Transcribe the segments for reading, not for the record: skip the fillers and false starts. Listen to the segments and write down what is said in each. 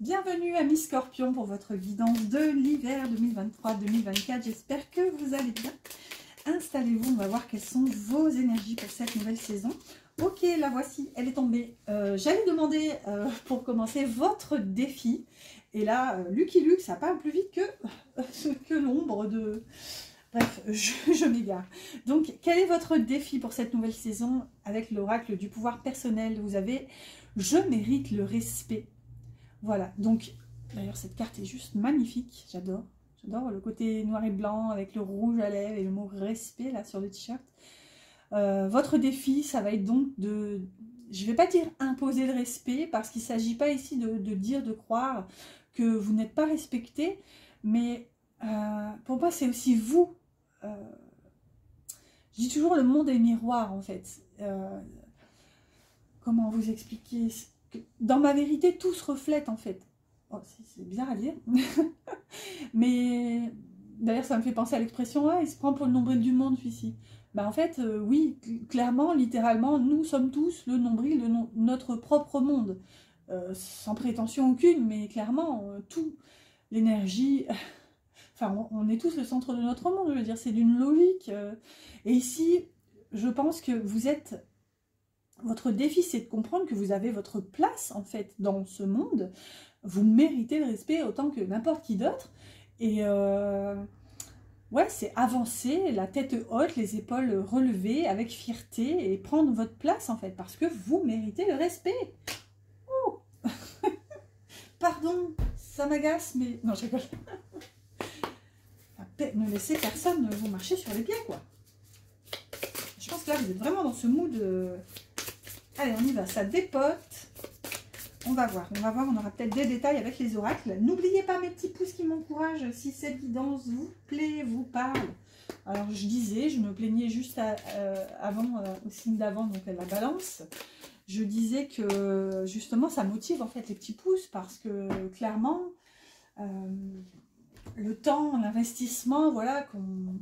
Bienvenue amis Scorpions pour votre guidance de l'hiver 2023-2024. J'espère que vous allez bien. Installez-vous, on va voir quelles sont vos énergies pour cette nouvelle saison. Ok, la voici, elle est tombée. J'allais demander pour commencer votre défi. Et là, Lucky Luke, ça part plus vite que l'ombre de... Bref, je m'égare. Donc, quel est votre défi pour cette nouvelle saison avec l'oracle du pouvoir personnel? Vous avez « Je mérite le respect ». Voilà, donc, d'ailleurs, cette carte est juste magnifique. J'adore. J'adore le côté noir et blanc avec le rouge à lèvres et le mot « respect » là sur le t-shirt. Votre défi, ça va être donc de... Je ne vais pas dire imposer le respect, parce qu'il ne s'agit pas ici de dire, de croire que vous n'êtes pas respecté, mais pour moi, c'est aussi vous. Je dis toujours le monde est miroir, en fait. Comment vous expliquer? Dans ma vérité, tout se reflète, en fait. Oh, c'est bizarre à dire. Mais d'ailleurs, ça me fait penser à l'expression « Ah, il se prend pour le nombril du monde, celui-ci ». Ben, en fait, oui, clairement, littéralement, nous sommes tous le nombril de notre propre monde. Sans prétention aucune, mais clairement, tout, l'énergie... Enfin, on est tous le centre de notre monde, je veux dire, c'est d'une logique. Et ici, je pense que vous êtes... Votre défi, c'est de comprendre que vous avez votre place, en fait, dans ce monde. Vous méritez le respect autant que n'importe qui d'autre. Et ouais, c'est avancer, la tête haute, les épaules relevées, avec fierté, et prendre votre place, en fait, parce que vous méritez le respect. Oh pardon, ça m'agace, mais... Non, je rigole. Ne laissez personne vous marcher sur les pieds, quoi. Je pense que là, vous êtes vraiment dans ce mood... Allez, on y va, ça dépote. On va voir, on aura peut-être des détails avec les oracles. N'oubliez pas mes petits pouces qui m'encouragent si cette guidance vous plaît, vous parle. Alors, je disais, je me plaignais juste avant, au signe d'avant, donc à la balance. Je disais que, justement, ça motive, en fait, les petits pouces, parce que, clairement... le temps, l'investissement, voilà, qu'on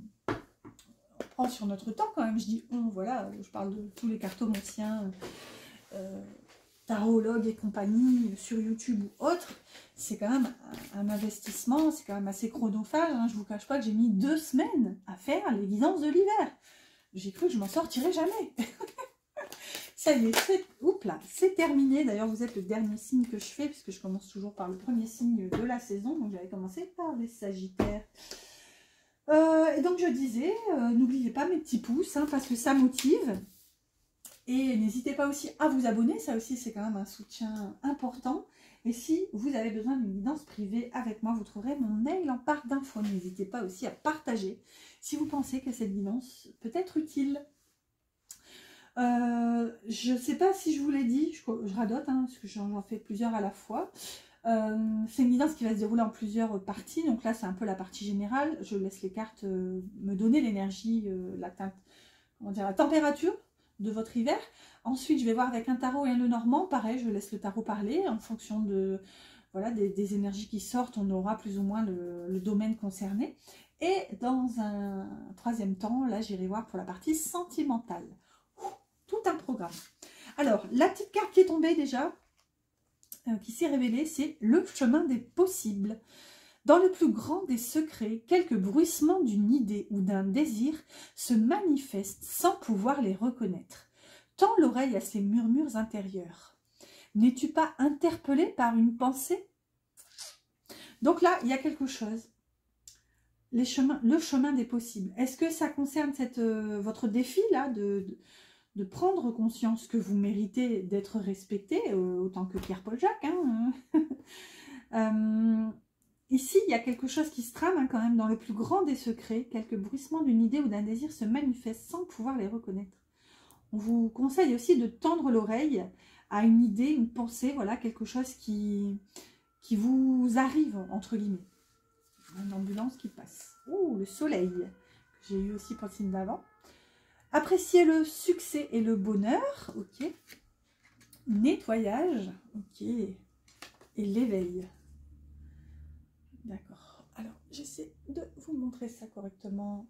prend sur notre temps quand même. Je dis on, voilà, je parle de tous les cartomanciens, tarologues et compagnie sur YouTube ou autres. C'est quand même un investissement, c'est quand même assez chronophage. Hein. Je vous cache pas que j'ai mis 2 semaines à faire les guidances de l'hiver. J'ai cru que je m'en sortirais jamais. Ça y est, c'est terminé. D'ailleurs, vous êtes le dernier signe que je fais, puisque je commence toujours par le premier signe de la saison. Donc, j'avais commencé par les Sagittaires. Et donc, je disais, n'oubliez pas mes petits pouces, hein, parce que ça motive. Et n'hésitez pas aussi à vous abonner. Ça aussi, c'est quand même un soutien important. Et si vous avez besoin d'une guidance privée avec moi, vous trouverez mon mail en barre d'infos. N'hésitez pas aussi à partager si vous pensez que cette guidance peut être utile. Je ne sais pas si je vous l'ai dit, je radote, hein, parce que j'en fais plusieurs à la fois. C'est une guidance qui va se dérouler en plusieurs parties. Donc là, c'est un peu la partie générale. Je laisse les cartes me donner l'énergie, la température de votre hiver. Ensuite, je vais voir avec un tarot et un Lenormand. Pareil, je laisse le tarot parler en fonction de, voilà, des énergies qui sortent. On aura plus ou moins le domaine concerné. Et dans un troisième temps, là, j'irai voir pour la partie sentimentale. Tout un programme. Alors, la petite carte qui est tombée déjà, qui s'est révélée, c'est le chemin des possibles. Dans le plus grand des secrets, quelques bruissements d'une idée ou d'un désir se manifestent sans pouvoir les reconnaître. Tends l'oreille à ces murmures intérieurs. N'es-tu pas interpellé par une pensée? Donc là, il y a quelque chose. Le chemin des possibles. Est-ce que ça concerne votre défi là de prendre conscience que vous méritez d'être respecté, autant que Pierre-Paul Jacques. Hein. Ici, il y a quelque chose qui se trame hein, quand même dans le plus grand des secrets. Quelques bruissements d'une idée ou d'un désir se manifestent sans pouvoir les reconnaître. On vous conseille aussi de tendre l'oreille à une idée, une pensée, voilà, quelque chose qui vous arrive, entre guillemets. Une ambulance qui passe. Oh, le soleil, que j'ai eu aussi pour le signe d'avant. Apprécier le succès et le bonheur, ok. Nettoyage, ok. Et l'éveil. D'accord. Alors, j'essaie de vous montrer ça correctement.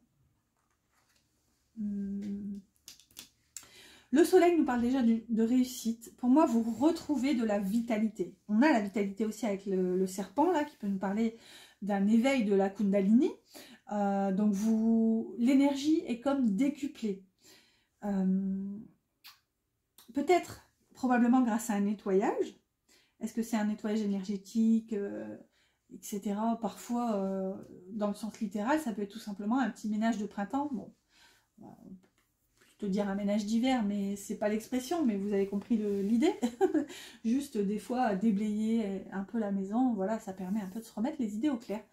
Le soleil nous parle déjà de réussite. Pour moi, vous retrouvez de la vitalité. On a la vitalité aussi avec le serpent, là, qui peut nous parler d'un éveil de la Kundalini. Donc, l'énergie est comme décuplée. Peut-être, probablement grâce à un nettoyage. Est-ce que c'est un nettoyage énergétique, etc. Parfois, dans le sens littéral, ça peut être tout simplement un petit ménage de printemps. Bon, on peut plutôt dire un ménage d'hiver, mais c'est pas l'expression, mais vous avez compris l'idée. Juste des fois déblayer un peu la maison, voilà, ça permet un peu de se remettre les idées au clair.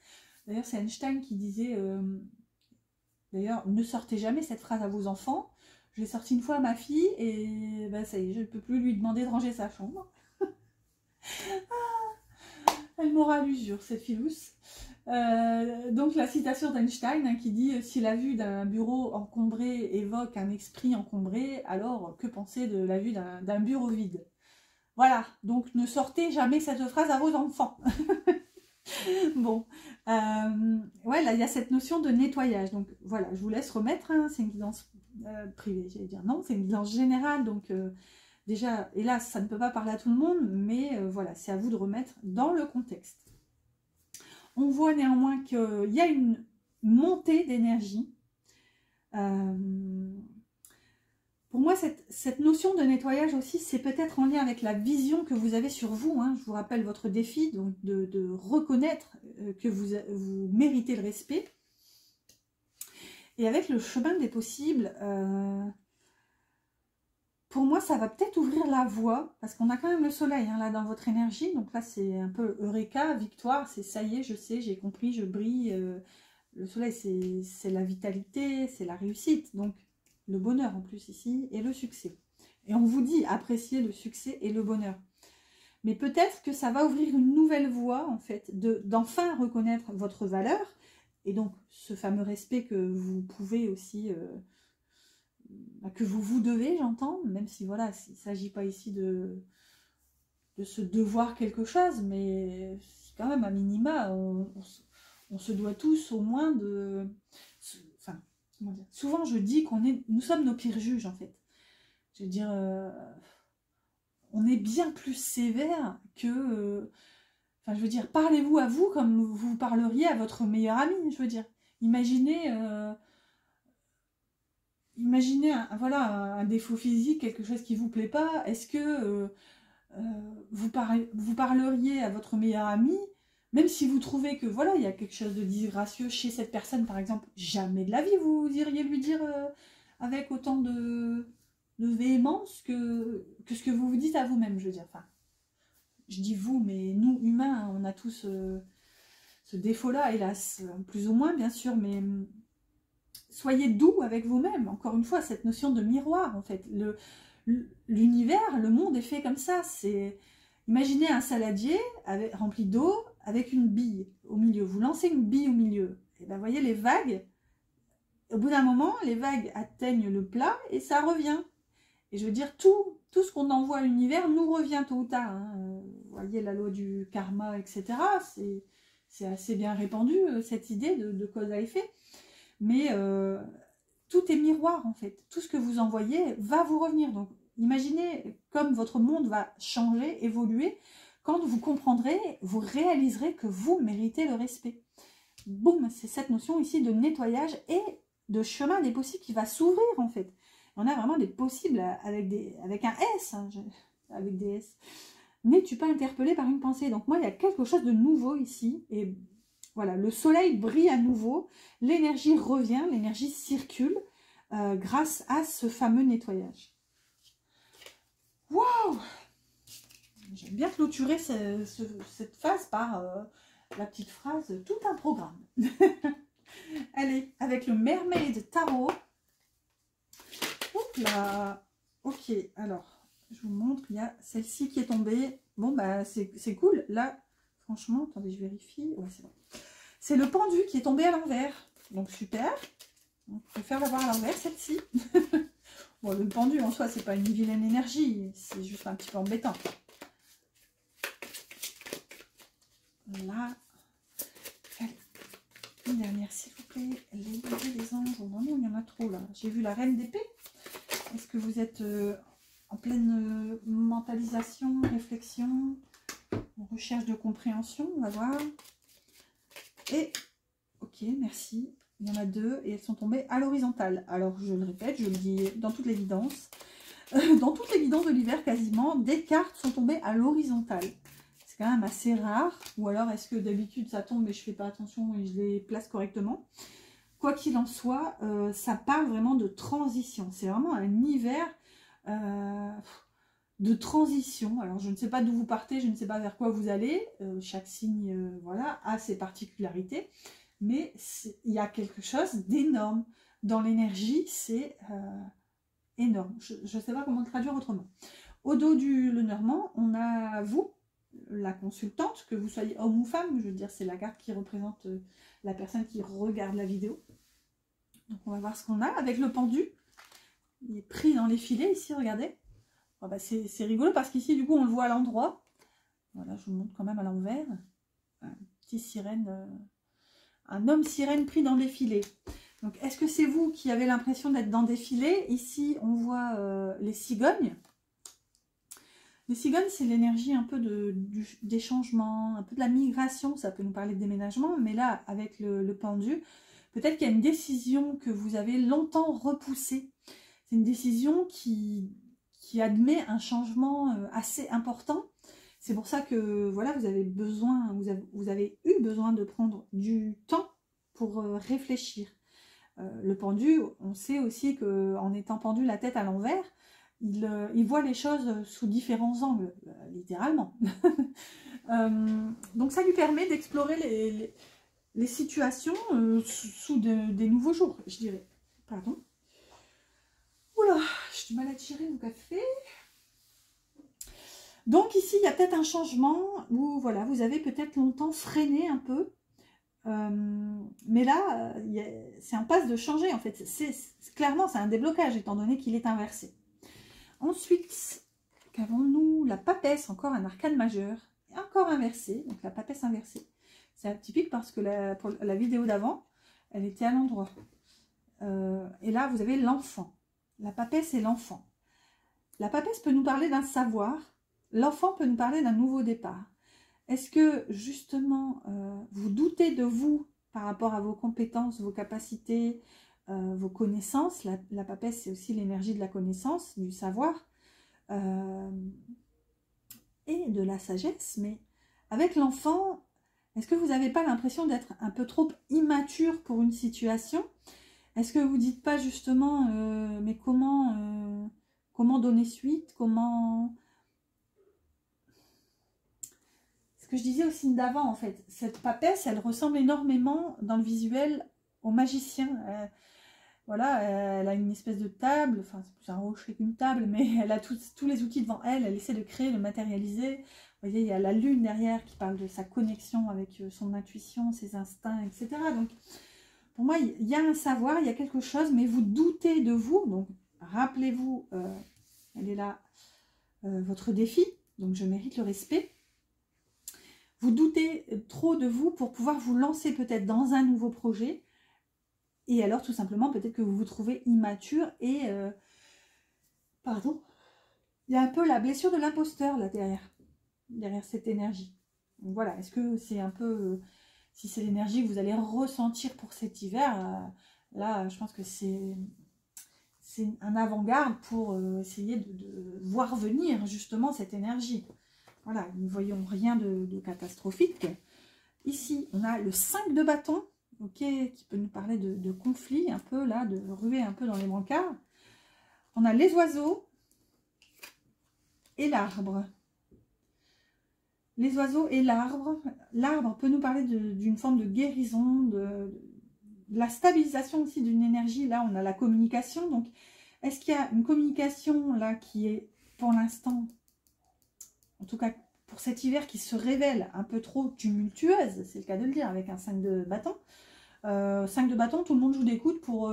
D'ailleurs, c'est Einstein qui disait, d'ailleurs, ne sortez jamais cette phrase à vos enfants. Je l'ai sortie une fois à ma fille et ben, ça y est, je ne peux plus lui demander de ranger sa chambre. Elle m'aura à l'usure, cette filousse. Donc la citation d'Einstein, hein, qui dit « Si la vue d'un bureau encombré évoque un esprit encombré, alors que penser de la vue d'un bureau vide ?» Voilà, donc ne sortez jamais cette phrase à vos enfants. Bon, ouais, là il y a cette notion de nettoyage. Donc voilà, je vous laisse remettre, hein, c'est une guidance privée, j'allais dire non, c'est une guidance générale, donc... déjà, hélas, ça ne peut pas parler à tout le monde, mais voilà, c'est à vous de remettre dans le contexte. On voit néanmoins qu'il y a une montée d'énergie. Pour moi, cette notion de nettoyage aussi, c'est peut-être en lien avec la vision que vous avez sur vous. Hein. Je vous rappelle votre défi, donc de reconnaître que vous méritez le respect. Et avec le chemin des possibles... pour moi, ça va peut-être ouvrir la voie, parce qu'on a quand même le soleil hein, là dans votre énergie. Donc là, c'est un peu Eureka, victoire, c'est ça y est, je sais, j'ai compris, je brille. Le soleil, c'est la vitalité, c'est la réussite, donc le bonheur en plus ici, et le succès. Et on vous dit, appréciez le succès et le bonheur. Mais peut-être que ça va ouvrir une nouvelle voie, en fait, d'enfin reconnaître votre valeur, et donc ce fameux respect que vous pouvez aussi... que vous devez, j'entends, même si voilà, il ne s'agit pas ici de se devoir quelque chose, mais quand même, à minima, on se doit tous au moins de... Enfin, comment dire, souvent je dis nous sommes nos pires juges, en fait. Je veux dire, on est bien plus sévère que... enfin, je veux dire, parlez-vous à vous comme vous parleriez à votre meilleur ami, je veux dire. Imaginez... Imaginez voilà, un défaut physique, quelque chose qui ne vous plaît pas. Est-ce que vous parleriez à votre meilleur ami, même si vous trouvez que voilà, il y a quelque chose de disgracieux chez cette personne, par exemple, jamais de la vie vous iriez lui dire avec autant de véhémence que ce que vous vous dites à vous-même, je veux dire. Enfin, je dis vous, mais nous, humains, on a tous ce défaut-là, hélas, plus ou moins, bien sûr, mais... soyez doux avec vous-même. Encore une fois, cette notion de miroir, en fait. L'univers, le monde est fait comme ça. Imaginez un saladier rempli d'eau avec une bille au milieu. Vous lancez une bille au milieu. Et bien, voyez les vagues. Au bout d'un moment, les vagues atteignent le plat et ça revient. Et je veux dire, tout ce qu'on envoie à l'univers nous revient tôt ou tard. Hein. Vous voyez la loi du karma, etc. C'est assez bien répandu, cette idée de cause à effet. Mais tout est miroir en fait. Tout ce que vous envoyez va vous revenir. Donc imaginez comme votre monde va changer, évoluer. Quand vous comprendrez, vous réaliserez que vous méritez le respect. Boum, c'est cette notion ici de nettoyage et de chemin des possibles qui va s'ouvrir en fait. On a vraiment des possibles avec un S, hein, avec des S. N'es-tu pas interpellé par une pensée? Donc moi, il y a quelque chose de nouveau ici et... voilà, le soleil brille à nouveau, l'énergie revient, l'énergie circule grâce à ce fameux nettoyage. Waouh! J'aime bien clôturer cette phase par la petite phrase « tout un programme ». Allez, avec le Mermaid Tarot. Hop là. Ok, alors, je vous montre, il y a celle-ci qui est tombée. Bon, bah, c'est cool. Là, franchement, attendez, je vérifie. Ouais, c'est bon. C'est le pendu qui est tombé à l'envers. Donc, super. Donc, je préfère l'avoir à l'envers, celle-ci. Bon, le pendu, en soi, c'est pas une vilaine énergie. C'est juste un petit peu embêtant. Là. Une dernière, s'il vous plaît. Les anges. Oh non, il y en a trop, là. J'ai vu la reine d'épée. Est-ce que vous êtes en pleine mentalisation, réflexion, recherche de compréhension? On va voir. Et, ok, merci. Il y en a 2 et elles sont tombées à l'horizontale. Alors, je le répète, je le dis dans toute l'évidence. Dans toute l'évidence de l'hiver, quasiment, des cartes sont tombées à l'horizontale. C'est quand même assez rare. Ou alors, est-ce que d'habitude, ça tombe et je ne fais pas attention et je les place correctement? Quoi qu'il en soit, ça parle vraiment de transition. C'est vraiment un hiver de transition. Alors, je ne sais pas d'où vous partez, je ne sais pas vers quoi vous allez. Chaque signe, voilà, a ses particularités. Mais il y a quelque chose d'énorme. Dans l'énergie, c'est énorme. Je ne sais pas comment le traduire autrement. Au dos du Lenormand, on a vous, la consultante, que vous soyez homme ou femme. Je veux dire, c'est la carte qui représente la personne qui regarde la vidéo. Donc, on va voir ce qu'on a avec le pendu. Il est pris dans les filets ici, regardez. Oh, bah, c'est rigolo parce qu'ici, du coup, on le voit à l'endroit. Voilà, je vous montre quand même à l'envers. Un petit sirène... un homme sirène pris dans des filets. Donc, est-ce que c'est vous qui avez l'impression d'être dans des filets? Ici, on voit les cigognes. Les cigognes, c'est l'énergie un peu des changements, un peu de la migration. Ça peut nous parler de déménagement. Mais là, avec le pendu, peut-être qu'il y a une décision que vous avez longtemps repoussée. C'est une décision qui admet un changement assez important. C'est pour ça que voilà, vous avez eu besoin de prendre du temps pour réfléchir. Le pendu, on sait aussi qu'en étant pendu la tête à l'envers, il voit les choses sous différents angles, littéralement. Donc ça lui permet d'explorer les situations sous des nouveaux jours, je dirais. Pardon. Oula, j'ai du mal à tirer mon café. Donc ici, il y a peut-être un changement où voilà, vous avez peut-être longtemps freiné un peu. Mais là, c'est en passe de changer en fait. Clairement, c'est un déblocage étant donné qu'il est inversé. Ensuite, qu'avons-nous? La papesse, encore un arcane majeur. Encore inversé, donc la papesse inversée. C'est atypique parce que pour la vidéo d'avant, elle était à l'endroit. Et là, vous avez l'enfant. La papesse et l'enfant. La papesse peut nous parler d'un savoir. L'enfant peut nous parler d'un nouveau départ. Est-ce que, justement, vous doutez de vous par rapport à vos compétences, vos capacités, vos connaissances? La papesse, c'est aussi l'énergie de la connaissance, du savoir et de la sagesse. Mais avec l'enfant, est-ce que vous n'avez pas l'impression d'être un peu trop immature pour une situation? Est-ce que vous ne dites pas, justement, mais comment donner suite? Ce que je disais au signe d'avant, en fait, cette papesse, elle ressemble énormément dans le visuel au magicien. Voilà, elle a une espèce de table, enfin c'est plus un rocher qu'une table, mais elle a tous les outils devant elle, elle essaie de créer, de matérialiser. Vous voyez, il y a la lune derrière qui parle de sa connexion avec son intuition, ses instincts, etc. Donc, pour moi, il y a un savoir, il y a quelque chose, mais vous doutez de vous. Donc, rappelez-vous, elle est là, votre défi, donc je mérite le respect. Vous doutez trop de vous pour pouvoir vous lancer peut-être dans un nouveau projet. Et alors, tout simplement, peut-être que vous vous trouvez immature et... pardon. Il y a un peu la blessure de l'imposteur là derrière cette énergie. Donc voilà, est-ce que c'est un peu... si c'est l'énergie que vous allez ressentir pour cet hiver, là, je pense que c'est un avant-garde pour essayer de voir venir justement cette énergie. Voilà, nous ne voyons rien de catastrophique. Ici, on a le 5 de bâton, okay, qui peut nous parler de conflit, un peu là, de ruer un peu dans les brancards. On a les oiseaux et l'arbre. Les oiseaux et l'arbre. L'arbre peut nous parler d'une forme de guérison, de la stabilisation aussi d'une énergie. Là, on a la communication. Donc, est-ce qu'il y a une communication là qui est, pour l'instant, en tout cas pour cet hiver, qui se révèle un peu trop tumultueuse, c'est le cas de le dire, avec un 5 de bâton. 5 de bâton, tout le monde joue des coudes pour...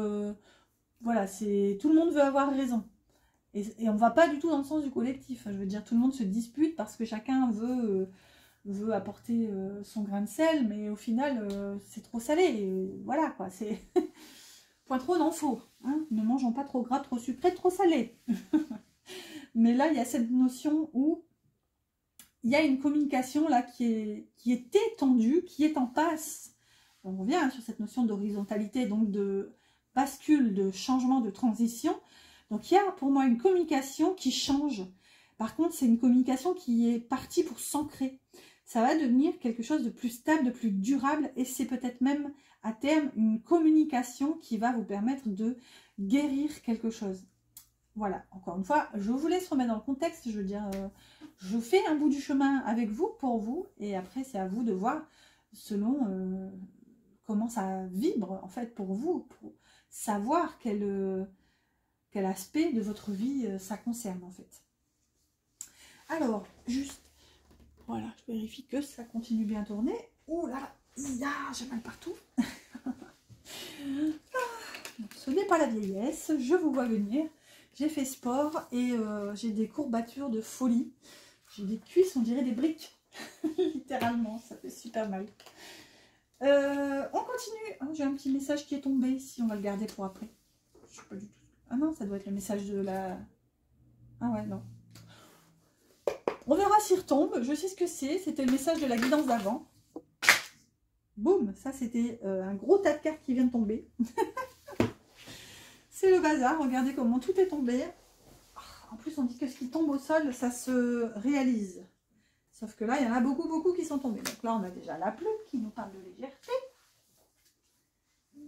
voilà, tout le monde veut avoir raison. Et on ne va pas du tout dans le sens du collectif. Je veux dire, tout le monde se dispute parce que chacun veut apporter son grain de sel, mais au final, c'est trop salé. Et voilà, quoi. Point trop, non, faux. Hein, ne mangeons pas trop gras, trop sucré, trop salé. Mais là, il y a cette notion où il y a une communication là qui est étendue, qui est en passe. On revient hein, sur cette notion d'horizontalité, donc de bascule, de changement, de transition. Donc il y a pour moi une communication qui change. Par contre, c'est une communication qui est partie pour s'ancrer. Ça va devenir quelque chose de plus stable, de plus durable, et c'est peut-être même à terme une communication qui va vous permettre de guérir quelque chose. Voilà, encore une fois, je vous laisse remettre dans le contexte, je veux dire, je fais un bout du chemin avec vous, pour vous, et après c'est à vous de voir selon comment ça vibre en fait pour vous, pour savoir quel aspect de votre vie ça concerne en fait. Alors, juste, voilà, je vérifie que ça continue bien à tourner. Oh là, j'ai mal partout. Ce n'est pas la vieillesse, je vous vois venir. J'ai fait sport et j'ai des courbatures de folie. J'ai des cuisses, on dirait des briques. Littéralement, ça fait super mal. On continue. Oh, j'ai un petit message qui est tombé ici, on va le garder pour après. Je sais pas du tout. Ah non, ça doit être le message de la... Ah ouais, non. On verra s'il retombe. Je sais ce que c'est. C'était le message de la guidance d'avant. Boum, ça c'était un gros tas de cartes qui vient de tomber. C'est le bazar, regardez comment tout est tombé. En plus, on dit que ce qui tombe au sol, ça se réalise. Sauf que là, il y en a beaucoup, beaucoup qui sont tombés. Donc là, on a déjà la plume qui nous parle de légèreté.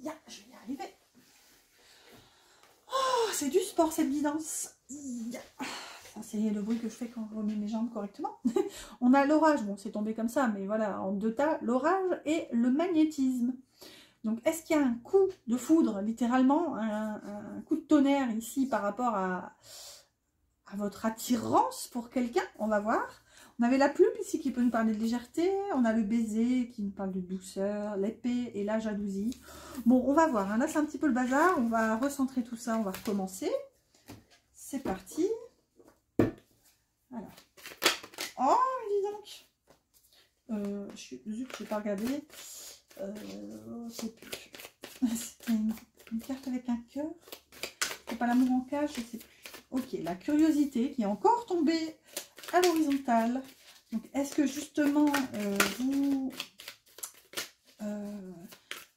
Ya, je vais y arriver. Oh, c'est du sport, cette guidance. Ya. Ça, c'est le bruit que je fais quand je remets mes jambes correctement. On a l'orage. Bon, c'est tombé comme ça, mais voilà, en deux tas, l'orage et le magnétisme. Donc, est-ce qu'il y a un coup de foudre, littéralement, un coup de tonnerre ici par rapport à votre attirance pour quelqu'un? On va voir. On avait la plume ici qui peut nous parler de légèreté. On a le baiser qui nous parle de douceur, l'épée et la jalousie. Bon, on va voir. Hein. Là, c'est un petit peu le bazar. On va recentrer tout ça. On va recommencer. C'est parti. Alors. Oh, dis donc. Je n'ai pas regardé. C'est plus. C'était une carte avec un cœur. C'est pas l'amour en cage, je sais plus. Ok, la curiosité qui est encore tombée à l'horizontale. Donc, est-ce que justement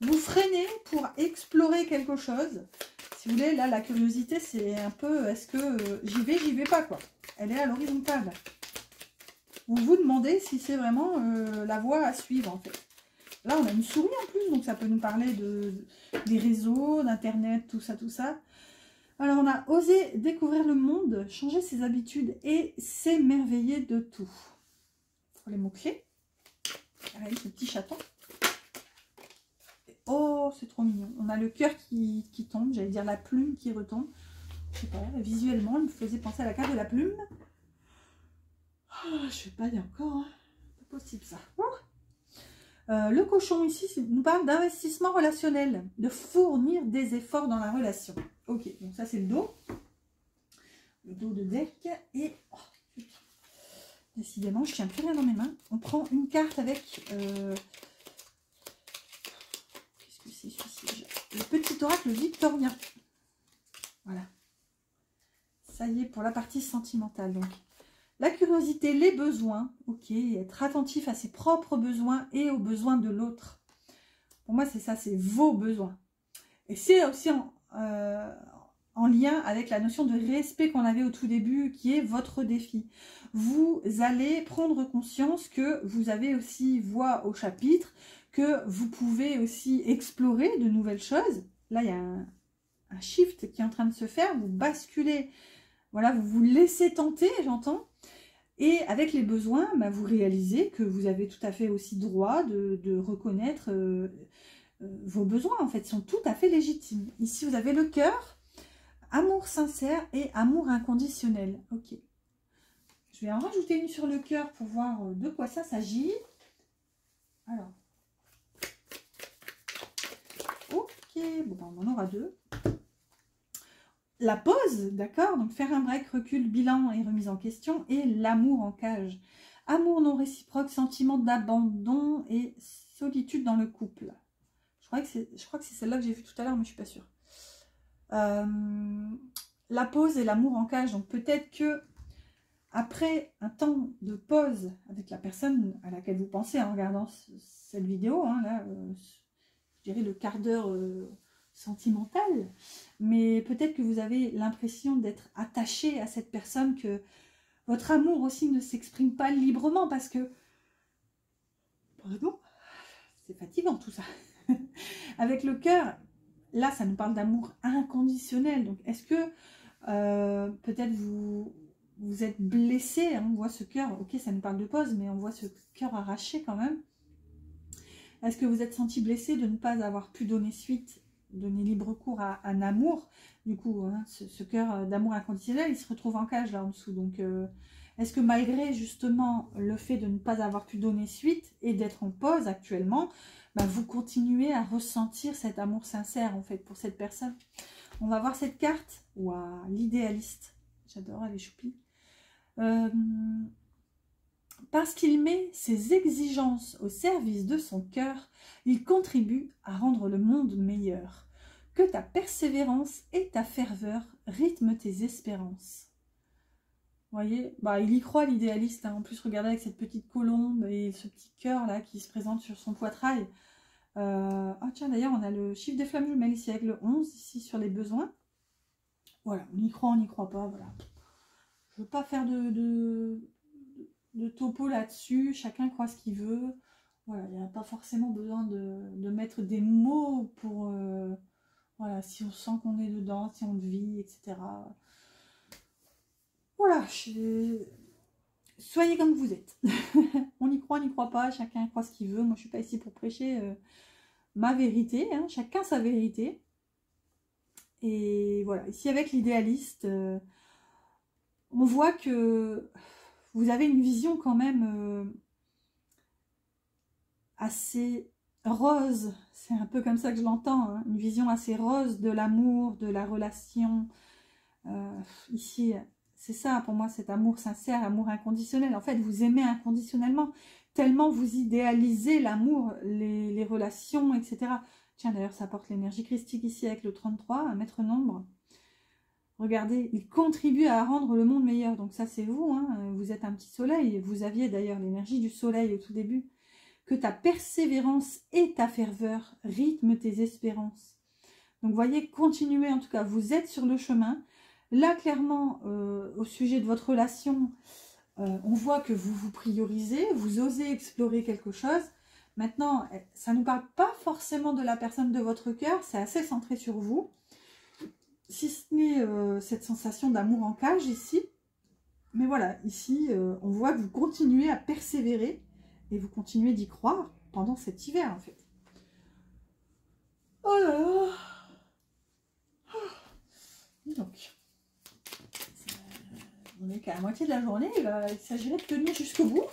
vous freinez pour explorer quelque chose? Si vous voulez, là, la curiosité, c'est un peu, est-ce que j'y vais pas, quoi. Elle est à l'horizontale. Vous vous demandez si c'est vraiment la voie à suivre, en fait. Là, on a une souris en plus, donc ça peut nous parler des réseaux, d'Internet, tout ça, tout ça. Alors, on a osé découvrir le monde, changer ses habitudes et s'émerveiller de tout. Pour les mots-clés. Avec ce petit chaton. Oh, c'est trop mignon. On a le cœur qui tombe, j'allais dire la plume qui retombe. Je sais pas, visuellement, elle me faisait penser à la carte de la plume. Oh, je sais pas, il y a encore. Hein. Pas possible ça. Le cochon ici nous parle d'investissement relationnel, de fournir des efforts dans la relation. Ok, donc ça c'est le dos de deck. Et oh, décidément, je tiens plus rien dans mes mains. On prend une carte avec qu'est-ce que c'est celui-ci? Le petit oracle victorien. Voilà. Ça y est pour la partie sentimentale. Donc la curiosité, les besoins, ok, être attentif à ses propres besoins et aux besoins de l'autre. Pour moi, c'est ça, c'est vos besoins. Et c'est aussi en lien avec la notion de respect qu'on avait au tout début, qui est votre défi. Vous allez prendre conscience que vous avez aussi voix au chapitre, que vous pouvez aussi explorer de nouvelles choses. Là, il y a un shift qui est en train de se faire, vous basculez, voilà, vous vous laissez tenter, j'entends. Et avec les besoins, bah, vous réalisez que vous avez tout à fait aussi droit de reconnaître vos besoins. En fait, sont tout à fait légitimes. Ici, vous avez le cœur, amour sincère et amour inconditionnel. Ok. Je vais en rajouter une sur le cœur pour voir de quoi ça s'agit. Alors. Ok, bon, bah, on en aura deux. La pause, d'accord, donc faire un break, recul, bilan et remise en question, et l'amour en cage. Amour non réciproque, sentiment d'abandon et solitude dans le couple. Je crois que c'est celle-là que j'ai vue tout à l'heure, mais je suis pas sûre. La pause et l'amour en cage. Donc peut-être que après un temps de pause avec la personne à laquelle vous pensez en regardant cette vidéo, hein, là, je dirais le quart d'heure sentimental, mais peut-être que vous avez l'impression d'être attaché à cette personne, que votre amour aussi ne s'exprime pas librement parce que, pardon, c'est fatigant tout ça. Avec le cœur, là ça nous parle d'amour inconditionnel, donc est-ce que peut-être vous êtes blessé, hein, on voit ce cœur, ok ça nous parle de pause, mais on voit ce cœur arraché quand même. Est-ce que vous êtes senti blessé de ne pas avoir pu donner suite, donner libre cours à un amour? Du coup, hein, ce cœur d'amour inconditionnel, il se retrouve en cage là en dessous. Donc, est-ce que malgré justement le fait de ne pas avoir pu donner suite et d'être en pause actuellement, bah, vous continuez à ressentir cet amour sincère en fait pour cette personne? On va voir cette carte. Waouh, l'idéaliste. J'adore, elle est choupie. Parce qu'il met ses exigences au service de son cœur, il contribue à rendre le monde meilleur. Que ta persévérance et ta ferveur rythment tes espérances. Vous voyez, bah, il y croit l'idéaliste. Hein. En plus, regardez avec cette petite colombe et ce petit cœur là qui se présente sur son poitrail. Ah tiens, d'ailleurs, on a le chiffre des flammes jumelles ici avec le 11, ici sur les besoins. Voilà, on y croit, on n'y croit pas. Voilà. Je ne veux pas faire de topo là-dessus, chacun croit ce qu'il veut. Voilà, il n'y a pas forcément besoin de mettre des mots pour... voilà, si on sent qu'on est dedans, si on le vit, etc. Voilà, soyez comme vous êtes. On y croit, on n'y croit pas, chacun croit ce qu'il veut. Moi, je ne suis pas ici pour prêcher ma vérité, hein. Chacun sa vérité. Et voilà, ici avec l'idéaliste, on voit que vous avez une vision quand même assez rose, c'est un peu comme ça que je l'entends, hein, une vision assez rose de l'amour, de la relation. Ici, c'est ça pour moi, cet amour sincère, amour inconditionnel. En fait, vous aimez inconditionnellement, tellement vous idéalisez l'amour, les relations, etc. Tiens, d'ailleurs, ça porte l'énergie christique ici avec le 33, un maître nombre. Regardez, il contribue à rendre le monde meilleur. Donc ça, c'est vous, hein, vous êtes un petit soleil. Vous aviez d'ailleurs l'énergie du soleil au tout début. Que ta persévérance et ta ferveur rythment tes espérances. Donc, voyez, continuez, en tout cas, vous êtes sur le chemin. Là, clairement, au sujet de votre relation, on voit que vous vous priorisez, vous osez explorer quelque chose. Maintenant, ça ne nous parle pas forcément de la personne de votre cœur, c'est assez centré sur vous. Si ce n'est cette sensation d'amour en cage ici. Mais voilà, ici, on voit que vous continuez à persévérer et vous continuez d'y croire pendant cet hiver, en fait. Oh là là. Donc, on n'est qu'à la moitié de la journée, il s'agirait de tenir jusqu'au bout.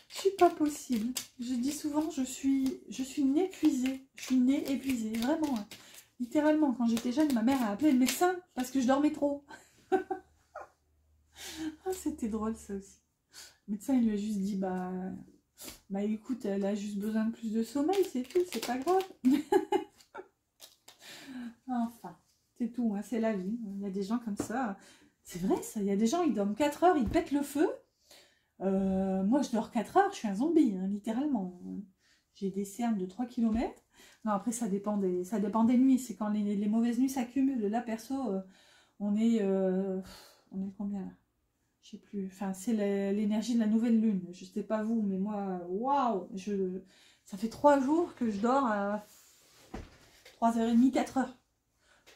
Je suis pas possible. Je dis souvent, je suis née épuisée. Je suis née épuisée, vraiment. Littéralement, quand j'étais jeune, ma mère a appelé le médecin parce que je dormais trop. Ah, c'était drôle ça aussi. Le médecin, il lui a juste dit, bah écoute, elle a juste besoin de plus de sommeil, c'est tout, c'est pas grave. Enfin, c'est tout, hein, c'est la vie. Il y a des gens comme ça. C'est vrai, ça. Il y a des gens, ils dorment 4 heures, ils pètent le feu. Moi, je dors 4 heures, je suis un zombie, hein, littéralement. J'ai des cernes de 3 km. Non, après, ça dépend des nuits. C'est quand les mauvaises nuits s'accumulent. Là, perso, on est combien là? Je sais plus. Enfin, c'est l'énergie de la nouvelle lune. Je sais pas vous, mais moi, waouh, ça fait 3 jours que je dors à 3h30, 4h.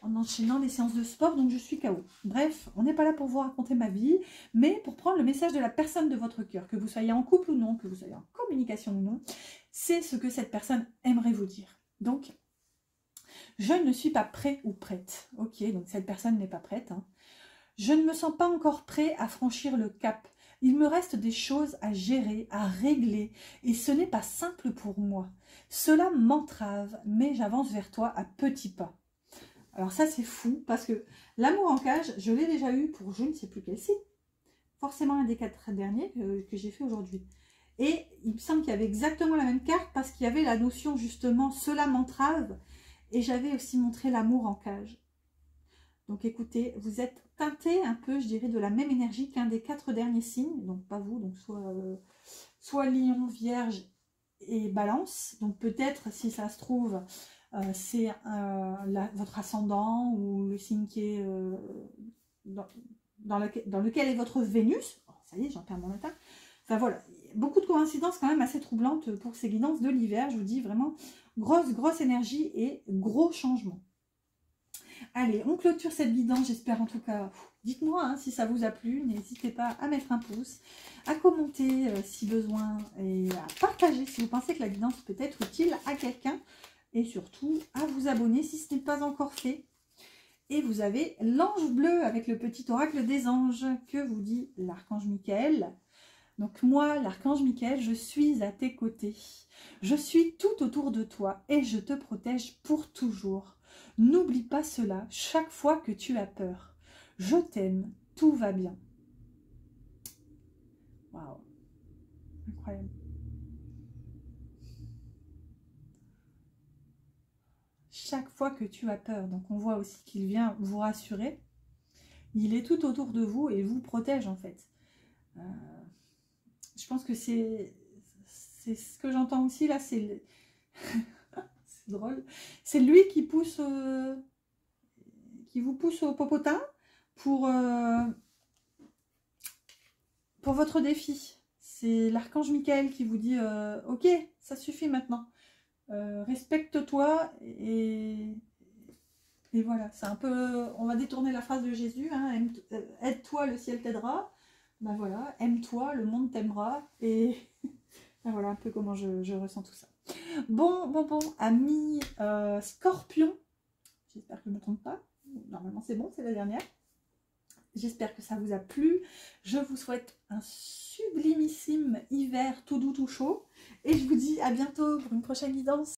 En enchaînant les séances de sport, donc je suis KO. Bref, on n'est pas là pour vous raconter ma vie, mais pour prendre le message de la personne de votre cœur, que vous soyez en couple ou non, que vous soyez en communication ou non, c'est ce que cette personne aimerait vous dire. Donc, je ne suis pas prêt ou prête. Ok, donc cette personne n'est pas prête. Hein. Je ne me sens pas encore prêt à franchir le cap. Il me reste des choses à gérer, à régler, et ce n'est pas simple pour moi. Cela m'entrave, mais j'avance vers toi à petits pas. Alors ça, c'est fou, parce que l'amour en cage, je l'ai déjà eu pour je ne sais plus quel site. Forcément un des 4 derniers que j'ai fait aujourd'hui. Et il me semble qu'il y avait exactement la même carte, parce qu'il y avait la notion, justement, cela m'entrave. Et j'avais aussi montré l'amour en cage. Donc écoutez, vous êtes teinté un peu, je dirais, de la même énergie qu'un des 4 derniers signes. Donc pas vous, donc soit Lion, Vierge et Balance. Donc peut-être, si ça se trouve, c'est votre ascendant ou le signe qui est dans lequel est votre Vénus. Oh, ça y est, j'en perds mon latin. Enfin voilà, beaucoup de coïncidences quand même assez troublantes pour ces guidances de l'hiver. Je vous dis vraiment, grosse énergie et gros changement. Allez, on clôture cette guidance, j'espère en tout cas. Dites-moi hein, si ça vous a plu, n'hésitez pas à mettre un pouce, à commenter si besoin et à partager si vous pensez que la guidance peut être utile à quelqu'un et surtout à vous abonner si ce n'est pas encore fait. Et vous avez l'ange bleu avec le petit oracle des anges que vous dit l'archange Michael. Donc moi, l'archange Michael, je suis à tes côtés. Je suis tout autour de toi et je te protège pour toujours. N'oublie pas cela chaque fois que tu as peur. Je t'aime, tout va bien. Waouh, incroyable. Chaque fois que tu as peur, donc on voit aussi qu'il vient vous rassurer. Il est tout autour de vous et vous protège en fait. Je pense que c'est ce que j'entends aussi là, c'est c'est drôle. C'est lui qui pousse, qui vous pousse au popotin pour votre défi. C'est l'archange Michael qui vous dit ok, ça suffit maintenant. Respecte-toi et voilà. C'est un peu, on va détourner la phrase de Jésus, hein, aide-toi, le ciel t'aidera. Ben voilà, aime-toi, le monde t'aimera. Et ben voilà un peu comment je ressens tout ça. Bon, amis Scorpion, j'espère que je ne me trompe pas. Normalement c'est bon, c'est la dernière. J'espère que ça vous a plu. Je vous souhaite un sublimissime hiver tout doux, tout chaud. Et je vous dis à bientôt pour une prochaine guidance.